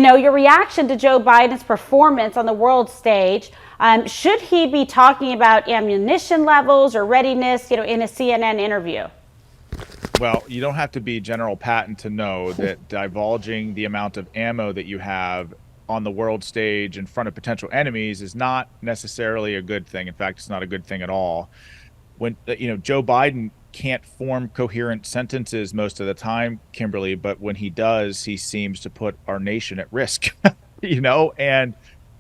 your reaction to Joe Biden's performance on the world stage. Should he be talking about ammunition levels or readiness, in a CNN interview? Well, you don't have to be General Patton to know that divulging the amount of ammo that you have on the world stage in front of potential enemies is not necessarily a good thing. In fact, it's not a good thing at all. When Joe Biden can't form coherent sentences most of the time, Kimberly, but when he does, he seems to put our nation at risk. And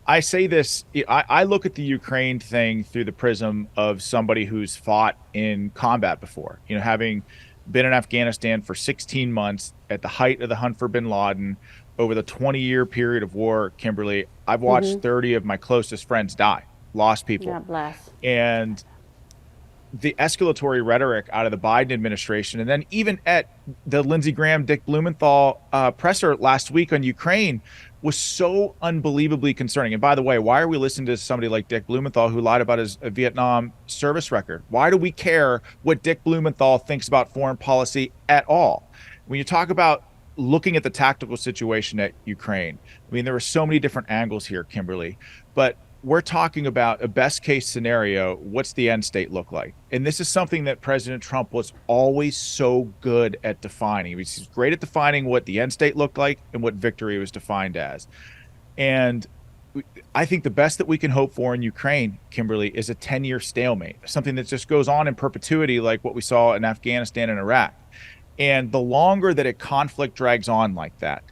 I say this, I look at the Ukraine thing through the prism of somebody who's fought in combat before, having been in Afghanistan for 16 months at the height of the hunt for bin Laden. Over the 20-year period of war, Kimberly, I've watched 30 of my closest friends die, lost people. God bless. And the escalatory rhetoric out of the Biden administration, and then even at the Lindsey Graham, Dick Blumenthal presser last week on Ukraine, was so unbelievably concerning. And by the way, why are we listening to somebody like Dick Blumenthal who lied about his Vietnam service record? Why do we care what Dick Blumenthal thinks about foreign policy at all? When you talk about looking at the tactical situation at Ukraine, I mean, there are so many different angles here, Kimberly, but we're talking about a best case scenario. What's the end state look like? And this is something that President Trump was always so good at defining. He's great at defining what the end state looked like and what victory was defined as. And I think the best that we can hope for in Ukraine, Kimberly, is a 10-year stalemate, something that just goes on in perpetuity like what we saw in Afghanistan and Iraq. And the longer that a conflict drags on like that,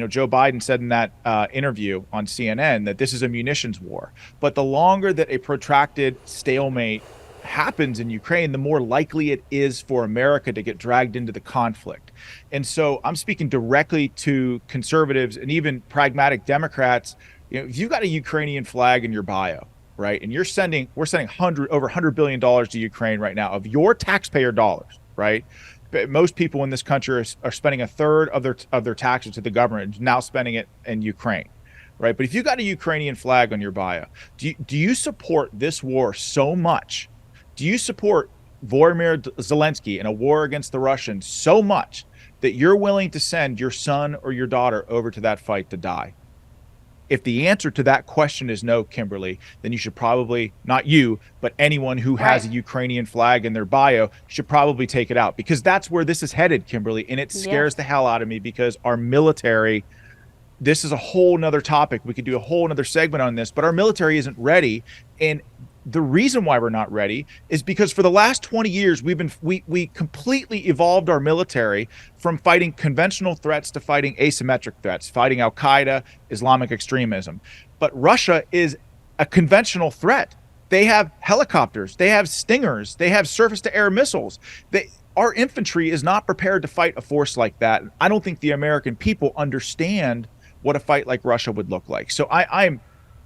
Joe Biden said in that interview on CNN that this is a munitions war. But the longer that a protracted stalemate happens in Ukraine, the more likely it is for America to get dragged into the conflict. And so I'm speaking directly to conservatives and even pragmatic Democrats. If you've got a Ukrainian flag in your bio, right, and we're sending over $100 billion to Ukraine right now of your taxpayer dollars, right? Most people in this country are spending a third of their taxes to the government, now spending it in Ukraine, right? But if you got a Ukrainian flag on your bio, do you support this war so much? Do you support Volodymyr Zelensky in a war against the Russians so much that you're willing to send your son or your daughter over to that fight to die? If the answer to that question is no, Kimberly, then you should probably, not you, but anyone who has a Ukrainian flag in their bio should probably take it out, because that's where this is headed, Kimberly. And it scares the hell out of me because our military, this is a whole nother topic. We could do a whole nother segment on this, but our military isn't ready. And the reason why we're not ready is because for the last 20 years, we completely evolved our military from fighting conventional threats to fighting asymmetric threats, fighting Al-Qaeda, Islamic extremism. But Russia is a conventional threat. They have helicopters, they have Stingers, they have surface-to-air missiles. Our infantry is not prepared to fight a force like that. I don't think the American people understand what a fight like Russia would look like. So I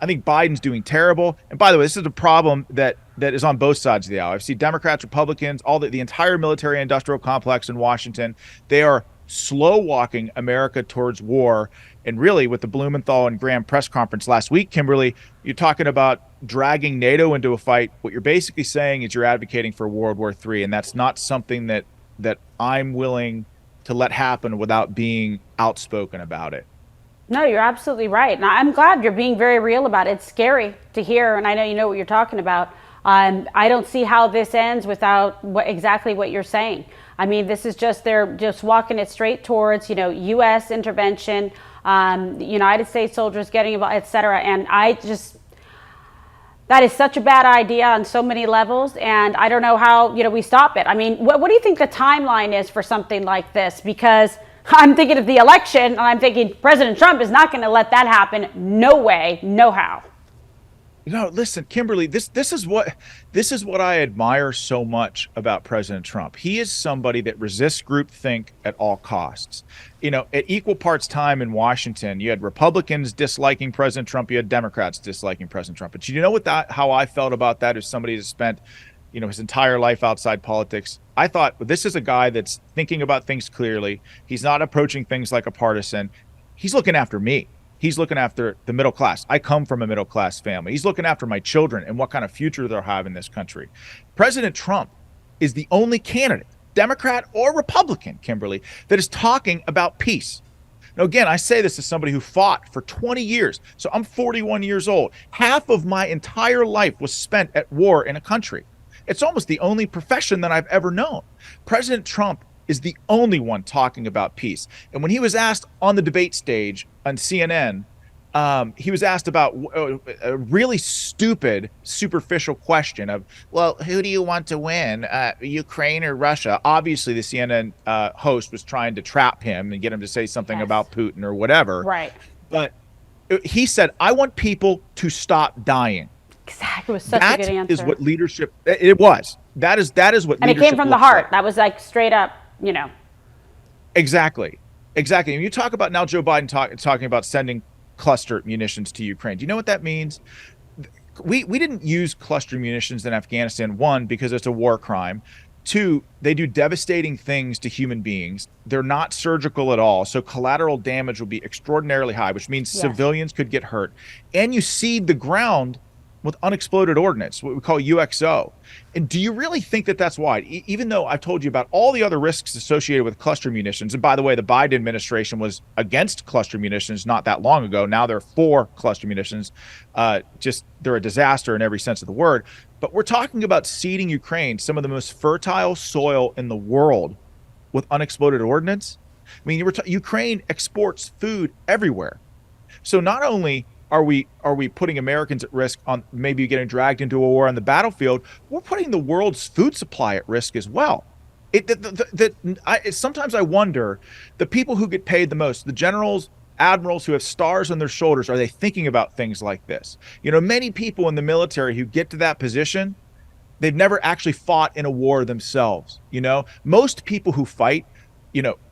think Biden's doing terrible. And by the way, this is a problem that is on both sides of the aisle. I've seen Democrats, Republicans, all the entire military industrial complex in Washington. They are slow walking America towards war. And really, with the Blumenthal and Graham press conference last week, Kimberly, you're talking about dragging NATO into a fight. What you're basically saying is you're advocating for World War III. And that's not something that I'm willing to let happen without being outspoken about it. No, you're absolutely right. And I'm glad you're being very real about it. It's scary to hear, and I know you know what you're talking about. I don't see how this ends without exactly what you're saying. I mean, this is they're just walking it straight towards, U.S. intervention, United States soldiers getting involved, et cetera. And that is such a bad idea on so many levels. And I don't know how, we stop it. I mean, what do you think the timeline is for something like this? Because I'm thinking of the election, and I'm thinking President Trump is not going to let that happen. No way, no how. No, listen, Kimberly, this is what I admire so much about President Trump. He is somebody that resists groupthink at all costs. At equal parts time in Washington, you had Republicans disliking President Trump, you had Democrats disliking President Trump. But how I felt about that as somebody who's spent his entire life outside politics. I thought, this is a guy that's thinking about things clearly. He's not approaching things like a partisan. He's looking after me. He's looking after the middle class. I come from a middle class family. He's looking after my children and what kind of future they'll have in this country. President Trump is the only candidate, Democrat or Republican, Kimberly, that is talking about peace. Now, again, I say this as somebody who fought for 20 years. So I'm 41 years old. Half of my entire life was spent at war in a country. It's almost the only profession that I've ever known. President Trump is the only one talking about peace. And when he was asked on the debate stage on CNN, he was asked about a really stupid, superficial question of, well, who do you want to win, Ukraine or Russia? Obviously, the CNN host was trying to trap him and get him to say something about Putin or whatever. Right. But he said, I want people to stop dying. Exactly. It was such a good answer. That is what leadership, it was. That is what and leadership it came from the heart. That was like straight up, Exactly. And you talk about now Joe Biden talking about sending cluster munitions to Ukraine. Do you know what that means? We didn't use cluster munitions in Afghanistan. One, because it's a war crime. Two, they do devastating things to human beings. They're not surgical at all. So collateral damage will be extraordinarily high, which means civilians could get hurt. And you seed the ground with unexploded ordnance, what we call UXO. And do you really think that that's why? Even though I've told you about all the other risks associated with cluster munitions, and by the way, the Biden administration was against cluster munitions not that long ago. Now they're for cluster munitions. They're a disaster in every sense of the word. But we're talking about seeding Ukraine, some of the most fertile soil in the world, with unexploded ordnance. I mean, Ukraine exports food everywhere. So not only are we putting Americans at risk on maybe getting dragged into a war on the battlefield, we're putting the world's food supply at risk as well. Sometimes I wonder, the people who get paid the most, the generals, admirals who have stars on their shoulders, are they thinking about things like this? Many people in the military who get to that position, they've never actually fought in a war themselves. Most people who fight,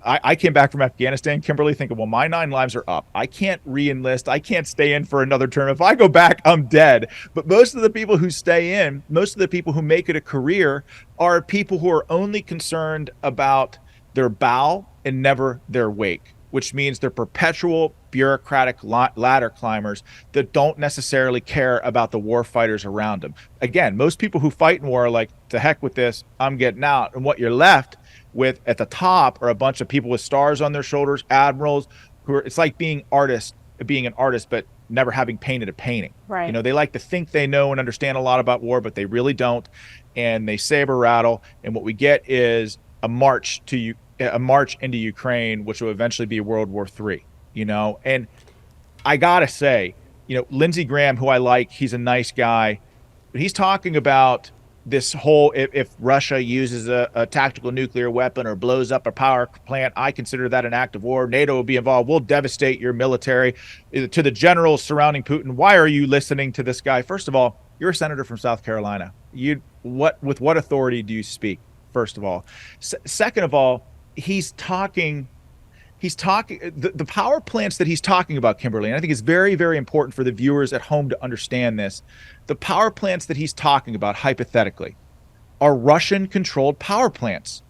I came back from Afghanistan, Kimberly, thinking, well, my 9 lives are up. I can't re-enlist. I can't stay in for another term. If I go back, I'm dead. But most of the people who stay in, most of the people who make it a career, are people who are only concerned about their bow and never their wake, which means they're perpetual bureaucratic ladder climbers that don't necessarily care about the war fighters around them. Again, most people who fight in war are like, to heck with this, I'm getting out. And what you're left with at the top are a bunch of people with stars on their shoulders, admirals, it's like being an artist, but never having painted a painting. Right. They like to think they know and understand a lot about war, but they really don't. And they saber rattle. And what we get is a march into Ukraine, which will eventually be World War III, And I gotta say, Lindsey Graham, who I like, he's a nice guy, but he's talking about this whole, if Russia uses a tactical nuclear weapon or blows up a power plant, I consider that an act of war. NATO will be involved. We'll devastate your military. To the generals surrounding Putin, why are you listening to this guy? First of all, you're a senator from South Carolina. With what authority do you speak? First of all. Second of all, he's talking the power plants that he's talking about, Kimberly, and I think it's very, very important for the viewers at home to understand this. The power plants that he's talking about, hypothetically, are Russian-controlled power plants.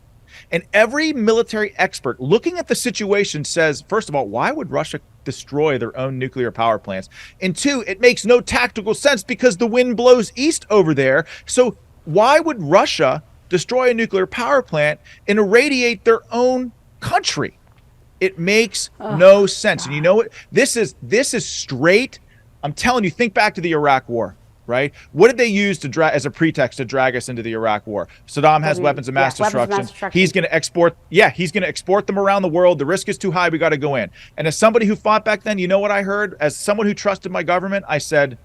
And every military expert looking at the situation says, first of all, why would Russia destroy their own nuclear power plants? And two, it makes no tactical sense because the wind blows east over there. So why would Russia destroy a nuclear power plant and irradiate their own country? It makes no sense. And you know what? This is straight. I'm telling you, think back to the Iraq War, right? What did they use as a pretext to drag us into the Iraq War? Saddam has weapons of mass destruction. He's going to export them around the world. The risk is too high. We got to go in. And as somebody who fought back then, you know what I heard? As someone who trusted my government, I said,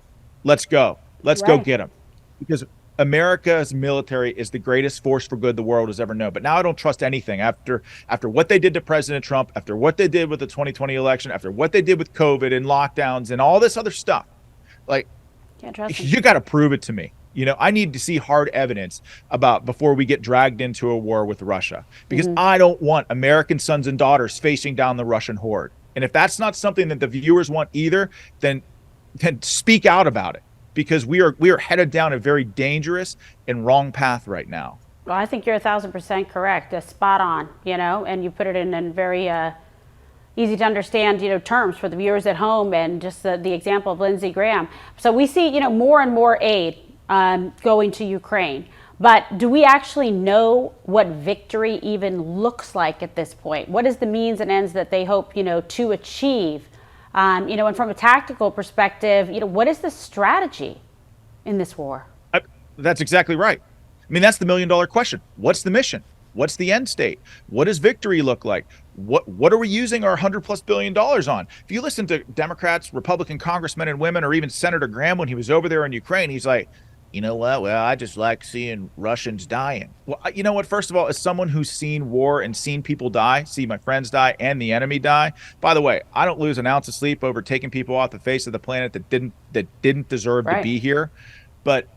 let's go. Let's go get them. Because America's military is the greatest force for good the world has ever known. But now I don't trust anything after what they did to President Trump, after what they did with the 2020 election, after what they did with COVID and lockdowns and all this other stuff. Like, you got to prove it to me. I need to see hard evidence before we get dragged into a war with Russia, because I don't want American sons and daughters facing down the Russian horde. And if that's not something that the viewers want either, then speak out about it. Because we are headed down a very dangerous and wrong path right now. Well, I think you're 1,000% correct, spot on, and you put it in very easy to understand, terms for the viewers at home, and just the example of Lindsey Graham. So we see, more and more aid going to Ukraine. But do we actually know what victory even looks like at this point? What is the means and ends that they hope, to achieve? And from a tactical perspective, what is the strategy in this war? That's exactly right. I mean, that's the $1 million question. What's the mission? What's the end state? What does victory look like? What are we using our $100+ billion on? If you listen to Democrats, Republican congressmen and women, or even Senator Graham when he was over there in Ukraine, he's like, you know what? Well, I just like seeing Russians dying. Well, you know what? First of all, as someone who's seen war and seen people die, see my friends die and the enemy die. By the way, I don't lose an ounce of sleep over taking people off the face of the planet that didn't deserve to be here. But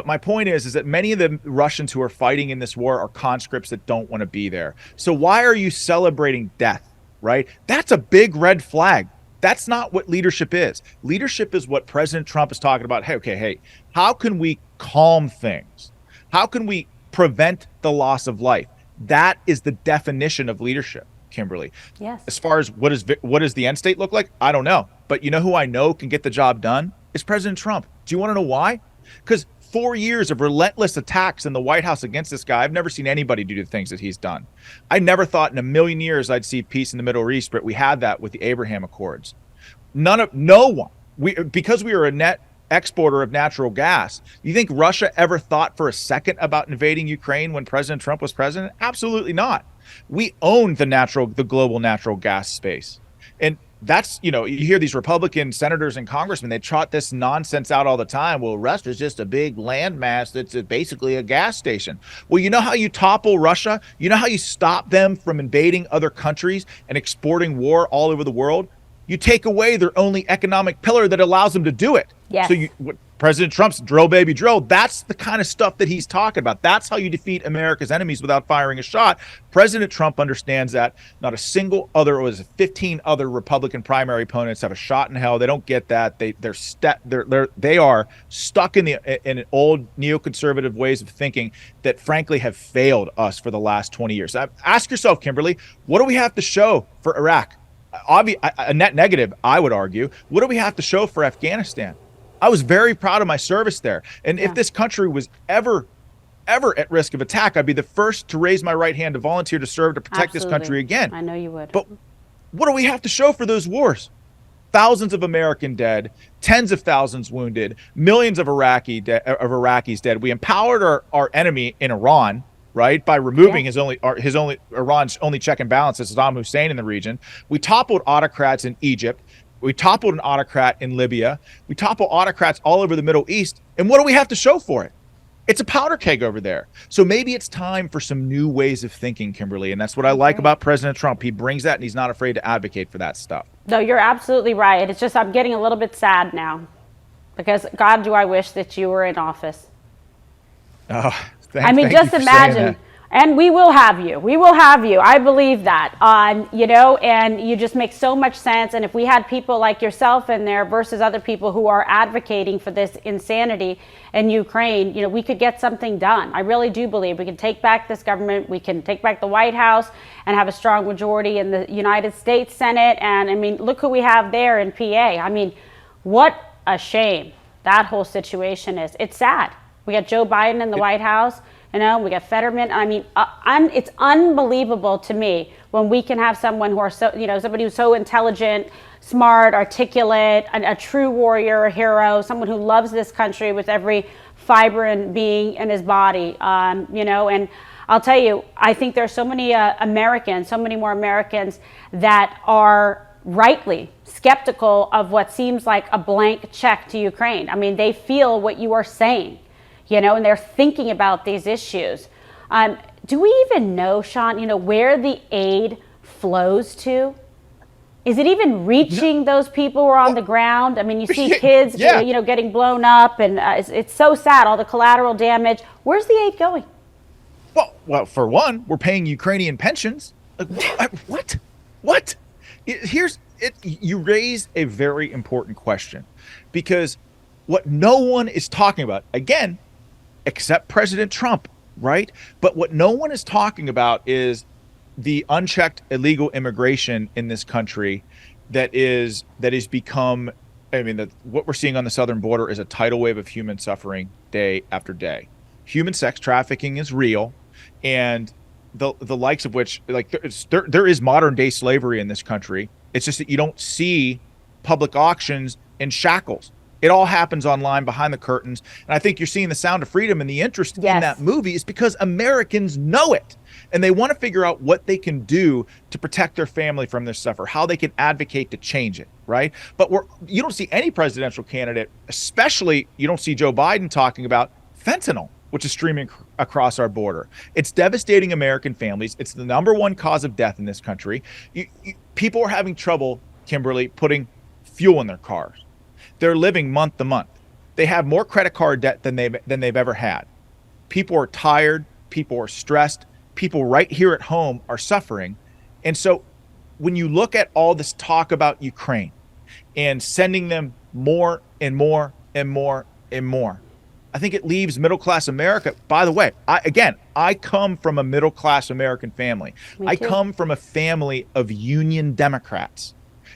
my point is that many of the Russians who are fighting in this war are conscripts that don't want to be there. So why are you celebrating death, right? That's a big red flag. That's not what leadership is. Leadership is what President Trump is talking about. Hey, how can we calm things? How can we prevent the loss of life? That is the definition of leadership, Kimberly. Yes. As far as what does the end state look like? I don't know. But you know who I know can get the job done? Is President Trump. Do you want to know why? Because 4 years of relentless attacks in the White House against this guy, I've never seen anybody do the things that he's done. I never thought in a million years I'd see peace in the Middle East, but we had that with the Abraham Accords. No one, because we are a net exporter of natural gas. You think Russia ever thought for a second about invading Ukraine when President Trump was president? Absolutely not. We own the global natural gas space. And that's, you hear these Republican senators and congressmen, they trot this nonsense out all the time. Well, Russia's just a big landmass that's basically a gas station. Well, you know how you topple Russia? You know how you stop them from invading other countries and exporting war all over the world? You take away their only economic pillar that allows them to do it. Yes. So President Trump's drill, baby, drill. That's the kind of stuff that he's talking about. That's how you defeat America's enemies without firing a shot. President Trump understands that. Not a single other, or 15 other Republican primary opponents have a shot in hell. They don't get that. They are stuck in old neoconservative ways of thinking that frankly have failed us for the last 20 years. Ask yourself, Kimberly, what do we have to show for Iraq? A net negative, I would argue. What do we have to show for Afghanistan? I was very proud of my service there. And if this country was ever at risk of attack, I'd be the first to raise my right hand to volunteer to serve to protect this country again. I know you would. But what do we have to show for those wars? Thousands of American dead, tens of thousands wounded, millions of Iraqis dead. We empowered our enemy in Iran, right, by removing Iran's only check and balance is Saddam Hussein in the region. We toppled autocrats in Egypt. We toppled an autocrat in Libya. We topple autocrats all over the Middle East. And what do we have to show for it? It's a powder keg over there. So maybe it's time for some new ways of thinking, Kimberly. And that's what I like about President Trump. He brings that and he's not afraid to advocate for that stuff. No, you're absolutely right. It's just I'm getting a little bit sad now because, God, do I wish that you were in office. Oh, just imagine. And we will have you. We will have you. I believe that. And you just make so much sense. And if we had people like yourself in there versus other people who are advocating for this insanity in Ukraine, we could get something done. I really do believe we can take back this government. We can take back the White House and have a strong majority in the United States Senate. And look who we have there in PA. What a shame that whole situation is. It's sad. We got Joe Biden in the White House. We got Fetterman. It's unbelievable to me when we can have someone who are somebody who's so intelligent, smart, articulate, a true warrior, a hero, someone who loves this country with every fiber and being in his body. And I'll tell you, I think there's so many Americans, so many more Americans that are rightly skeptical of what seems like a blank check to Ukraine. They feel what you are saying. And they're thinking about these issues. Do we even know, Sean, where the aid flows to? Is it even reaching those people who are on the ground? You see kids, getting blown up, and it's so sad, all the collateral damage. Where's the aid going? Well, for one, we're paying Ukrainian pensions. What? You raise a very important question, because what no one is talking about, again, except President Trump, right? But what no one is talking about is the unchecked illegal immigration in this country that is become, what we're seeing on the southern border is a tidal wave of human suffering day after day. human sex trafficking is real, and the likes of which, like, there is modern day slavery in this country. It's just that you don't see public auctions and shackles. It all happens online behind the curtains. And I think you're seeing The Sound of Freedom, and the interest in that movie is because Americans know it. And they want to figure out what they can do to protect their family from this stuff, or how they can advocate to change it, right? But you don't see any presidential candidate, especially you don't see Joe Biden talking about fentanyl, which is streaming across our border. It's devastating American families. It's the number one cause of death in this country. People are having trouble, Kimberly, putting fuel in their cars. They're living month to month. They have more credit card debt than they've ever had. People are tired. People are stressed. People right here at home are suffering. And so when you look at all this talk about Ukraine and sending them more and more and more and more, I think it leaves middle-class America. By the way, I come from a middle-class American family. I come from a family of Union Democrats.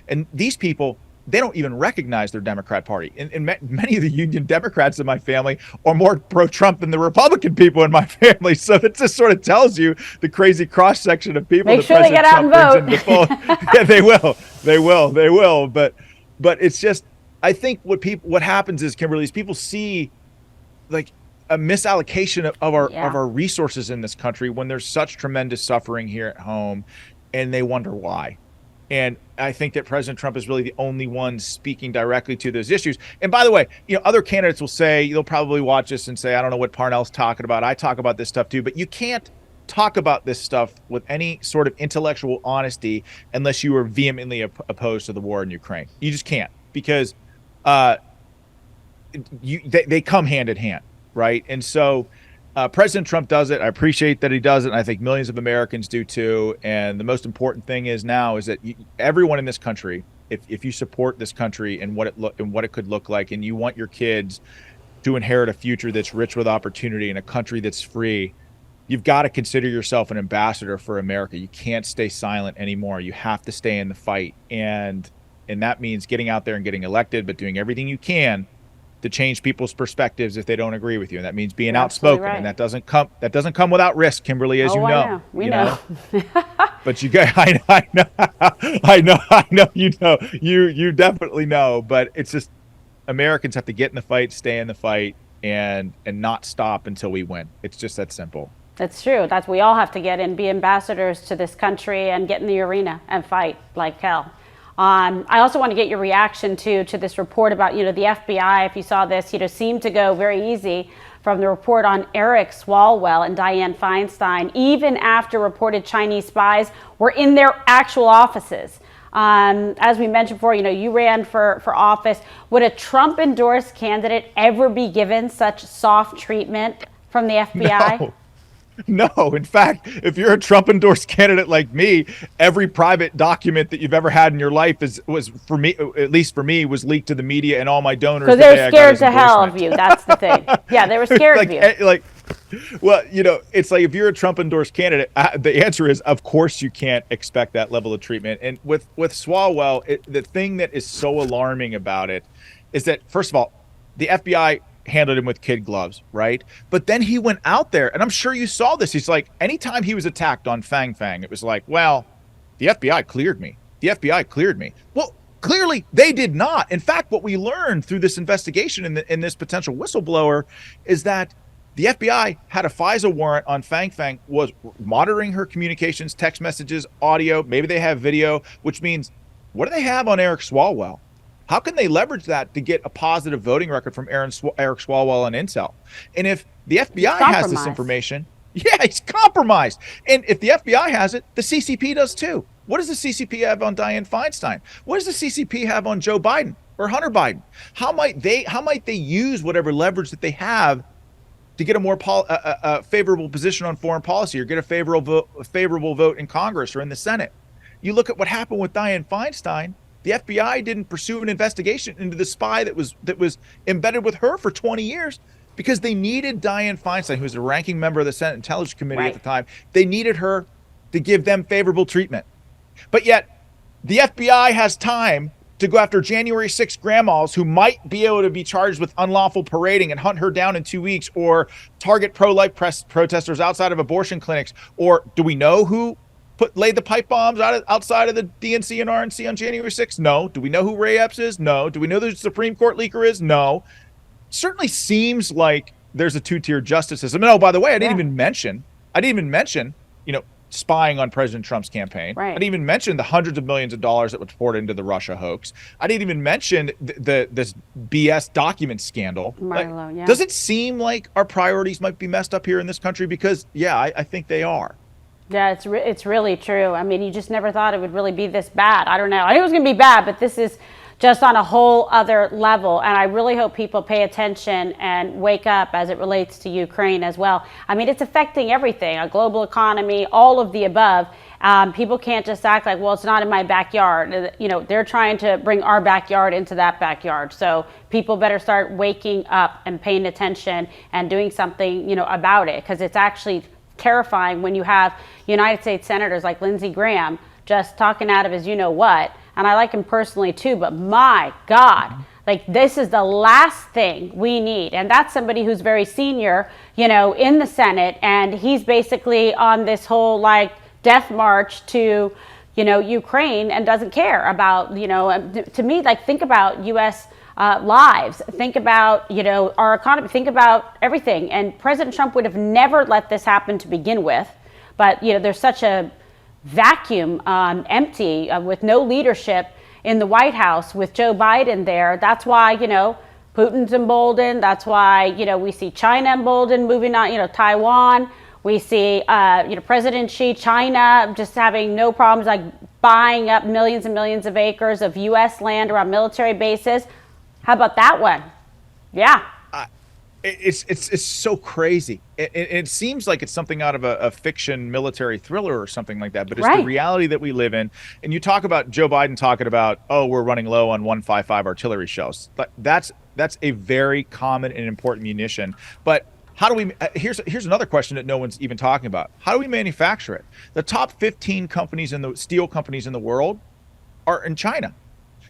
And these people, they don't even recognize their Democrat Party. And many of the Union Democrats in my family are more pro-Trump than the Republican people in my family. So it just sort of tells you the crazy cross-section of people. Make sure they get out and vote. Yeah, they will. But it's just, I think what happens is, Kimberly, is people see like a misallocation of our resources in this country when there's such tremendous suffering here at home, and they wonder why. And I think that President Trump is really the only one speaking directly to those issues. And by the way, other candidates will say, they'll probably watch this and say, I don't know what Parnell's talking about. I talk about this stuff too, but you can't talk about this stuff with any sort of intellectual honesty unless you are vehemently opposed to the war in Ukraine. You just can't, because they come hand in hand, right? And so President Trump does it. I appreciate that he does it, and I think millions of Americans do too. And the most important thing is now is that everyone in this country, if you support this country and what it could look like, and you want your kids to inherit a future that's rich with opportunity and a country that's free, you've got to consider yourself an ambassador for America. You can't stay silent anymore. You have to stay in the fight, and that means getting out there and getting elected, but doing everything you can to change people's perspectives if they don't agree with you. And that means being outspoken, right. And that doesn't come without risk, Kimberly, as you know. We know. But you guys, I know, you definitely know, but it's just, Americans have to get in the fight, stay in the fight, and not stop until we win. It's just that simple. That's true. We all have to get in, be ambassadors to this country, and get in the arena and fight like hell. I also want to get your reaction to this report about, the FBI, if you saw this, seemed to go very easy from the report on Eric Swalwell and Dianne Feinstein, even after reported Chinese spies were in their actual offices. As we mentioned before, you ran for office. Would a Trump-endorsed candidate ever be given such soft treatment from the FBI? No, in fact, if you're a Trump-endorsed candidate like me, every private document that you've ever had in your life was, for me, at least for me, was leaked to the media and all my donors. Because they're scared to hell of you. That's the thing. Yeah, they were scared of you. Well, it's like, if you're a Trump-endorsed candidate, the answer is, of course, you can't expect that level of treatment. And with Swalwell, the thing that is so alarming about it is that, first of all, the FBI handled him with kid gloves, right? But then he went out there, and I'm sure you saw this. He's like, anytime he was attacked on Fang, it was like, well, the FBI cleared me. The FBI cleared me. Well, clearly they did not. In fact, what we learned through this investigation in this potential whistleblower is that the FBI had a FISA warrant on Fang, was monitoring her communications, text messages, audio. Maybe they have video, which means, what do they have on Eric Swalwell? How can they leverage that to get a positive voting record from Eric Swalwell on Intel? And if the FBI has this information, he's compromised. And if the FBI has it, the CCP does too. What does the CCP have on Dianne Feinstein? What does the CCP have on Joe Biden or Hunter Biden? How might they use whatever leverage that they have to get a more favorable position on foreign policy, or get a favorable vote in Congress or in the Senate? You look at what happened with Dianne Feinstein. The FBI didn't pursue an investigation into the spy that was embedded with her for 20 years because they needed Dianne Feinstein, who was a ranking member of the Senate Intelligence Committee at the time. They needed her to give them favorable treatment. But yet the FBI has time to go after January 6th grandmas who might be able to be charged with unlawful parading and hunt her down in 2 weeks, or target pro-life protesters outside of abortion clinics? Or do we know who laid the pipe bombs outside of the DNC and RNC on January 6th? No. Do we know who Ray Epps is? No. Do we know who the Supreme Court leaker is? No. Certainly seems like there's a two-tier justice system. And oh, by the way, I didn't even mention, spying on President Trump's campaign. Right. I didn't even mention the hundreds of millions of dollars that was poured into the Russia hoax. I didn't even mention this BS document scandal. Does it seem like our priorities might be messed up here in this country? Because, I think they are. Yeah, it's really true. I mean, you just never thought it would really be this bad. I don't know. I knew it was going to be bad, but this is just on a whole other level. And I really hope people pay attention and wake up as it relates to Ukraine as well. I mean, it's affecting everything, a global economy, all of the above. People can't just act like, well, it's not in my backyard. They're trying to bring our backyard into that backyard. So people better start waking up and paying attention and doing something, about it, because it's actually terrifying when you have United States senators like Lindsey Graham just talking out of his what. And I like him personally too, but my God, this is the last thing we need. And that's somebody who's very senior, in the Senate. And he's basically on this whole death march to, Ukraine, and doesn't care about, to me, think about U.S. Lives, think about, our economy, think about everything. And President Trump would have never let this happen to begin with. But, there's such a vacuum, empty, with no leadership in the White House with Joe Biden there. That's why, Putin's emboldened. That's why, we see China emboldened, moving on, Taiwan. We see, President Xi, China just having no problems, buying up millions and millions of acres of U.S. land around military bases. How about that one? Yeah. It's so crazy. It seems like it's something out of a fiction military thriller or something like that, but it's the reality that we live in. And you talk about Joe Biden talking about, we're running low on 155 artillery shells. But that's a very common and important munition. But how do we, here's another question that no one's even talking about. How do we manufacture it? The top 15 companies steel companies in the world are in China.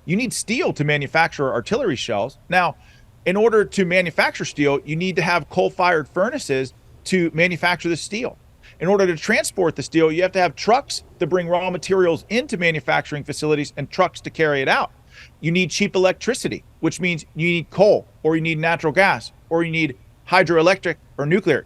You need steel to manufacture artillery shells. Now, in order to manufacture steel, you need to have coal-fired furnaces to manufacture the steel. In order to transport the steel, you have to have trucks to bring raw materials into manufacturing facilities and trucks to carry it out. You need cheap electricity, which means you need coal, or you need natural gas, or you need hydroelectric or nuclear.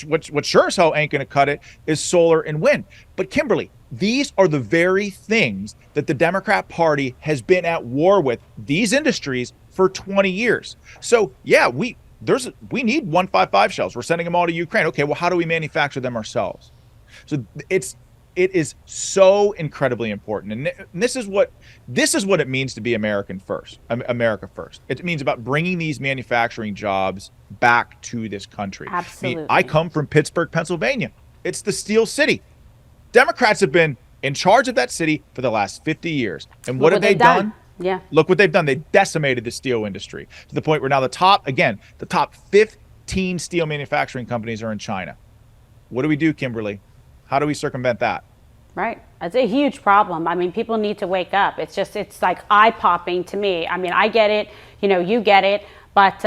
What sure as hell ain't going to cut it is solar and wind. But Kimberly, these are the very things that the Democrat Party has been at war with these industries for 20 years. So we need 155 shells. We're sending them all to Ukraine. Okay, well, how do we manufacture them ourselves? So it is so incredibly important. And this is what it means to be America first. It means about bringing these manufacturing jobs back to this country. Absolutely. I come from Pittsburgh, Pennsylvania. It's the Steel City. Democrats have been in charge of that city for the last 50 years. And what have they done? Yeah. Look what they've done. They decimated the steel industry to the point where now the top 15 steel manufacturing companies are in China. What do we do, Kimberly? How do we circumvent that? Right. It's a huge problem. I mean, people need to wake up. It's eye-popping to me. I mean, I get it. You get it. But,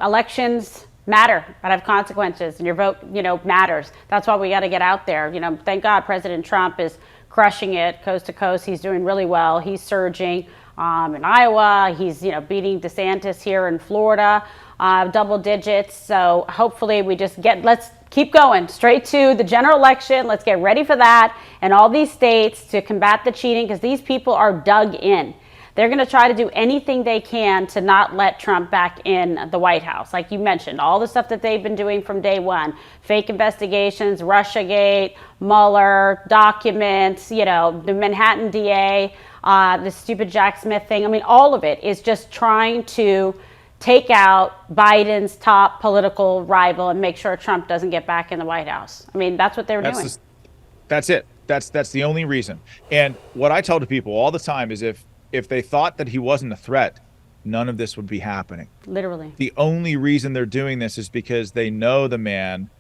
elections matter, that have consequences, and your vote, matters. That's why we got to get out there. Thank God President Trump is crushing it coast to coast. He's doing really well. He's surging in Iowa. He's, beating DeSantis here in Florida, double digits. So hopefully let's keep going straight to the general election. Let's get ready for that and all these states to combat the cheating, because these people are dug in. They're going to try to do anything they can to not let Trump back in the White House. Like you mentioned, all the stuff that they've been doing from day one, fake investigations, Russiagate, Mueller, documents, the Manhattan DA, the stupid Jack Smith thing. I mean, all of it is just trying to take out Biden's top political rival and make sure Trump doesn't get back in the White House. I mean, that's what they're doing. That's it. That's the only reason. And what I tell to people all the time is if they thought that he wasn't a threat, none of this would be happening. Literally. The only reason they're doing this is because they know the man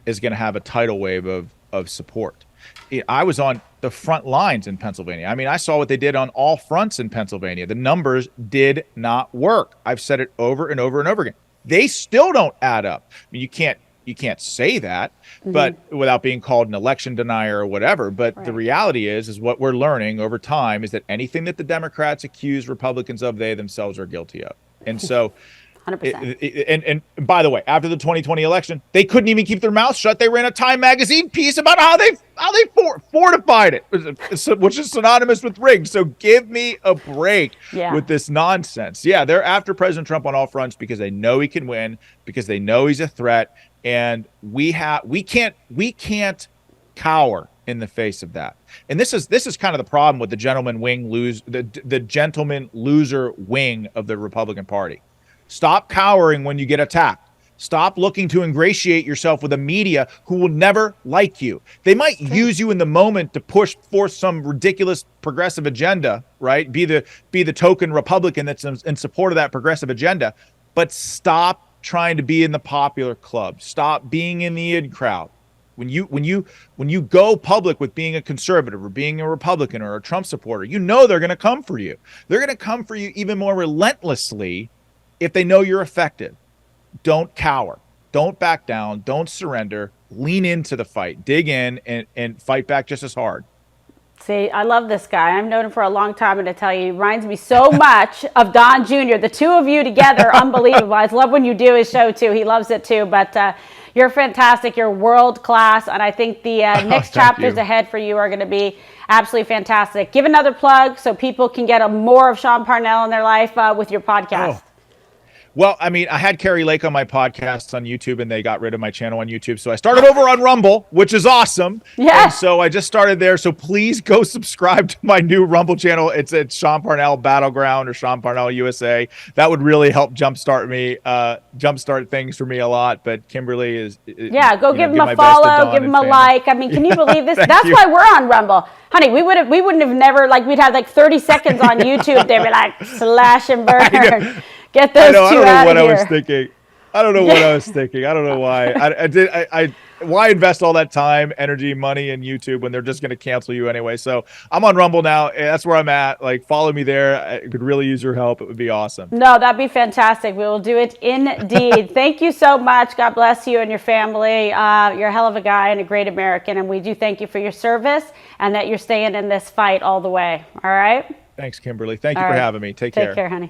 is going to have a tidal wave of support. I was on the front lines in Pennsylvania. I mean, I saw what they did on all fronts in Pennsylvania. The numbers did not work. I've said it over and over and over again. They still don't add up. I mean, you can't say that, but without being called an election denier or whatever. But the reality is what we're learning over time is that anything that the Democrats accuse Republicans of, they themselves are guilty of. And so 100%. And by the way, after the 2020 election, they couldn't even keep their mouth shut. They ran a Time magazine piece about how they fortified it, which is synonymous with rigged. So give me a break with this nonsense. Yeah, they're after President Trump on all fronts because they know he can win, because they know he's a threat, and we can't cower in the face of that. And this is kind of the problem with the the gentleman loser wing of the Republican Party. Stop cowering when you get attacked. Stop looking to ingratiate yourself with a media who will never like you. They might use you in the moment to push forth some ridiculous progressive agenda, right? Be the token Republican that's in support of that progressive agenda. But stop trying to be in the popular club. Stop being in the in crowd. When you go public with being a conservative or being a Republican or a Trump supporter, you know they're going to come for you. They're going to come for you even more relentlessly if they know you're effective. Don't cower. Don't back down. Don't surrender. Lean into the fight. Dig in and fight back just as hard. See, I love this guy. I've known him for a long time, and I tell you, he reminds me so much of Don Jr. The two of you together, unbelievable. I love when you do his show, too. He loves it, too. But you're fantastic. You're world class. And I think the next chapters ahead for you are going to be absolutely fantastic. Give another plug so people can get more of Sean Parnell in their life with your podcast. Well, I mean, I had Carrie Lake on my podcast on YouTube, and they got rid of my channel on YouTube. So I started over on Rumble, which is awesome. Yeah. And so I just started there. So please go subscribe to my new Rumble channel. It's at Sean Parnell Battleground or Sean Parnell USA. That would really help jumpstart things for me a lot. But Kimberly is go give him a follow, give him a like. I mean, can you believe this? That's why we're on Rumble. Honey, we wouldn't have never, like, we'd have like 30 seconds on YouTube. They'd be like, slash and burn. Get those two out of here. I don't know what I was thinking. I don't know why. Why invest all that time, energy, money in YouTube when they're just going to cancel you anyway? So I'm on Rumble now. That's where I'm at. Like, follow me there. I could really use your help. It would be awesome. No, that'd be fantastic. We will do it indeed. Thank you so much. God bless you and your family. You're a hell of a guy and a great American. And we do thank you for your service and that you're staying in this fight all the way. All right? Thanks, Kimberly. Thank you for having me. Take care. Take care, honey.